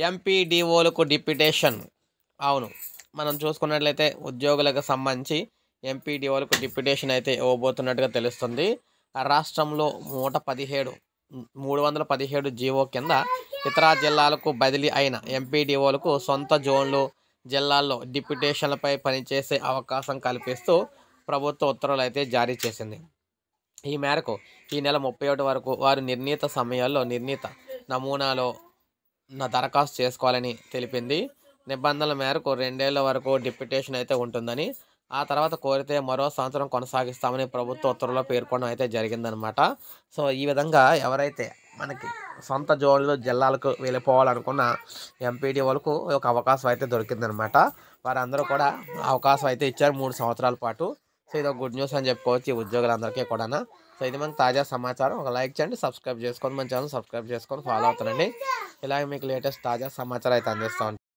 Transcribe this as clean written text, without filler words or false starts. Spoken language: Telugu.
ఎంపీడీఓలకు డిప్యుటేషన్. అవును, మనం చూసుకున్నట్లయితే ఉద్యోగులకు సంబంధించి ఎంపీడీఓలకు డిప్యుటేషన్ అయితే ఇవ్వబోతున్నట్టుగా తెలుస్తుంది. రాష్ట్రంలో 317 జీవో కింద ఇతర జిల్లాలకు బదిలీ అయిన ఎంపీడీఓలకు సొంత జోన్లు జిల్లాల్లో డిప్యుటేషన్లపై పనిచేసే అవకాశం కల్పిస్తూ ప్రభుత్వ ఉత్తర్వులు అయితే జారీ చేసింది. ఈ మేరకు ఈ నెల 31 వరకు వారు నిర్ణీత సమయాల్లో నిర్ణీత నమూనాలో దరఖాస్తు చేసుకోవాలని తెలిపింది. నిబంధనల మేరకు 2 ఏళ్ల వరకు డిప్యుటేషన్ అయితే ఉంటుందని, ఆ తర్వాత కోరితే మరో సంవత్సరం కొనసాగిస్తామని ప్రభుత్వ ఉత్తర్వుల్లో పేర్కొనడం అయితే జరిగిందనమాట. సో ఈ విధంగా ఎవరైతే మనకి సొంత జోన్లు జిల్లాలకు వెళ్ళిపోవాలనుకున్న ఎంపీడీఓలకు ఒక అవకాశం అయితే దొరికిందనమాట. వారందరూ కూడా అవకాశం అయితే ఇచ్చారు 3 సంవత్సరాల పాటు. సో ఇది ఒక గుడ్ న్యూస్ అని చెప్పుకోవచ్చు ఈ ఉద్యోగులందరికీ కూడా. సో ఇది మనకు తాజా సమాచారం. ఒక లైక్ చేయండి, సబ్స్క్రైబ్ చేసుకోండి, మన ఛానల్ సబ్స్క్రైబ్ చేసుకొని ఫాలో అవుతానండి. ఇలాగే మీకు లేటెస్ట్ తాజా సమాచారం అయితే అందిస్తూ ఉంటాను.